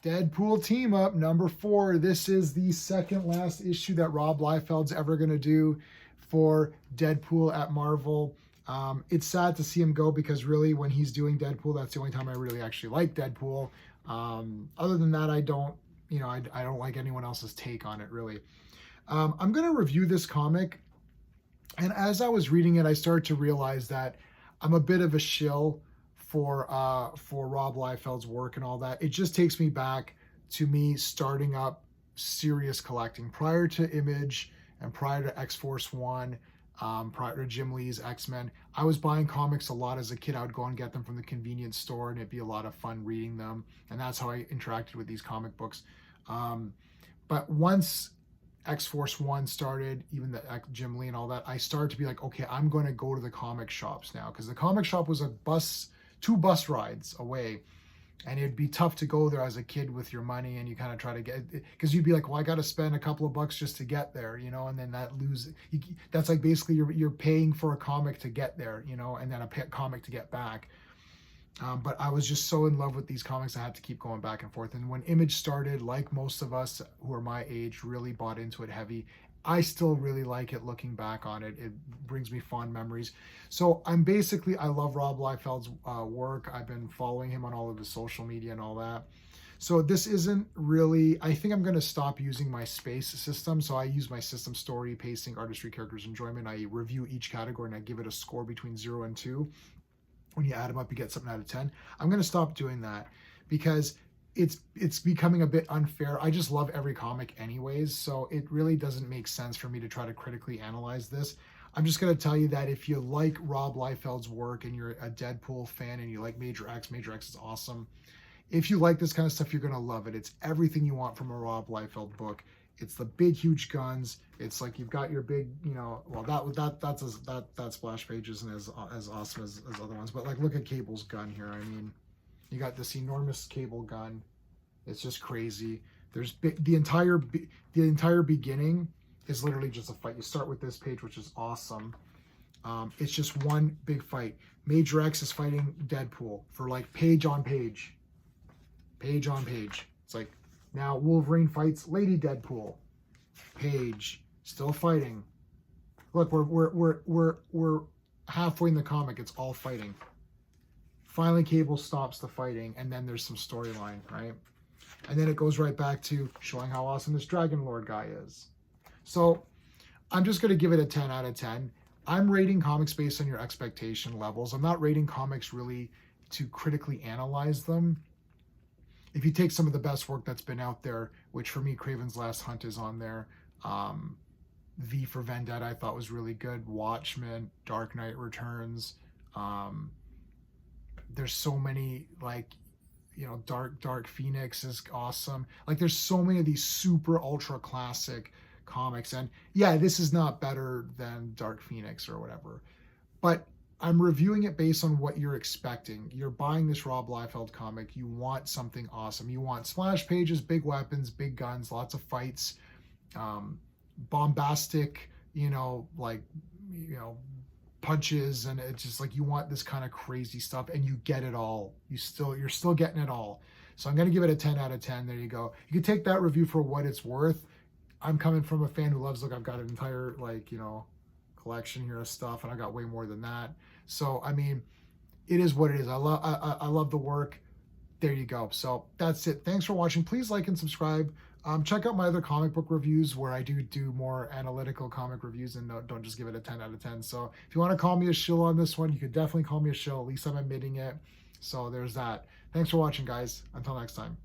Deadpool team up number 4. This is the second last issue that Rob Liefeld's ever going to do for Deadpool at Marvel. It's sad to see him go because really when he's doing Deadpool, that's the only time I really actually like Deadpool. Other than that, I don't like anyone else's take on it really. I'm going to review this comic, and as I was reading it, I started to realize that I'm a bit of a shill for Rob Liefeld's work and all that. It just takes me back to me starting up serious collecting prior to Image and prior to X-Force 1, prior to Jim Lee's X-Men. I was buying comics a lot as a kid. I would go and get them from the convenience store, and it'd be a lot of fun reading them. And that's how I interacted with these comic books. But once X-Force 1 started, even the Jim Lee and all that, I started to be like, okay, I'm going to go to the comic shops now, because the comic shop was two bus rides away, and it'd be tough to go there as a kid with your money, and you kind of try to get, because you'd be like, well, I got to spend a couple of bucks just to get there, and then that's like basically you're paying for a comic to get there, and then a comic to get back. But I was just so in love with these comics, I had to keep going back and forth. And when Image started, like most of us who are my age, really bought into it heavy. I still really like it looking back on it. It brings me fond memories. So I love Rob Liefeld's work. I've been following him on all of his social media and all that. So this isn't really, I think I'm going to stop using my space system. So I use my system: story, pacing, artistry, characters, enjoyment. I review each category and I give it a score between 0 and 2. When you add them up, you get something out of 10. I'm going to stop doing that because it's becoming a bit unfair. I just love every comic anyways, so it really doesn't make sense for me to try to critically analyze this. I'm just going to tell you that if you like Rob Liefeld's work and you're a Deadpool fan and you like Major X is awesome. If you like this kind of stuff, you're going to love it. It's everything you want from a Rob Liefeld book. It's the big, huge guns. It's like you've got your big, well, that splash page isn't as awesome as other ones, but like look at Cable's gun here. I mean, you got this enormous Cable gun. It's just crazy. There's the entire beginning is literally just a fight. You start with this page, which is awesome. It's just one big fight. Major X is fighting Deadpool for like page on page. It's like, now Wolverine fights Lady Deadpool. Page, still fighting. Look, we're halfway in the comic. It's all fighting. Finally, Cable stops the fighting, and then there's some storyline, right? And then it goes right back to showing how awesome this Dragon Lord guy is. So I'm just going to give it a 10 out of 10. I'm rating comics based on your expectation levels. I'm not rating comics really to critically analyze them. If you take some of the best work that's been out there, which for me, Kraven's Last Hunt is on there. V for Vendetta I thought was really good. Watchmen, Dark Knight Returns. There's so many, like, Dark Phoenix is awesome. Like, there's so many of these super ultra classic comics. And yeah, this is not better than Dark Phoenix or whatever. But I'm reviewing it based on what you're expecting. You're buying this Rob Liefeld comic. You want something awesome. You want splash pages, big weapons, big guns, lots of fights, bombastic, punches, and it's just like you want this kind of crazy stuff, and you get it all. You're still getting it all. So I'm going to give it a 10 out of 10. There you go. You can take that review for what it's worth. I'm coming from a fan who loves, look, I've got an entire collection here of stuff, and I got way more than that. So I mean, it is what it is. I love the work. There you go. So that's it. Thanks for watching. Please like and subscribe. Check out my other comic book reviews where I do more analytical comic reviews and don't just give it a 10 out of 10. So if you want to call me a shill on this one, you could definitely call me a shill. At least I'm admitting it. So there's that. Thanks for watching, guys. Until next time.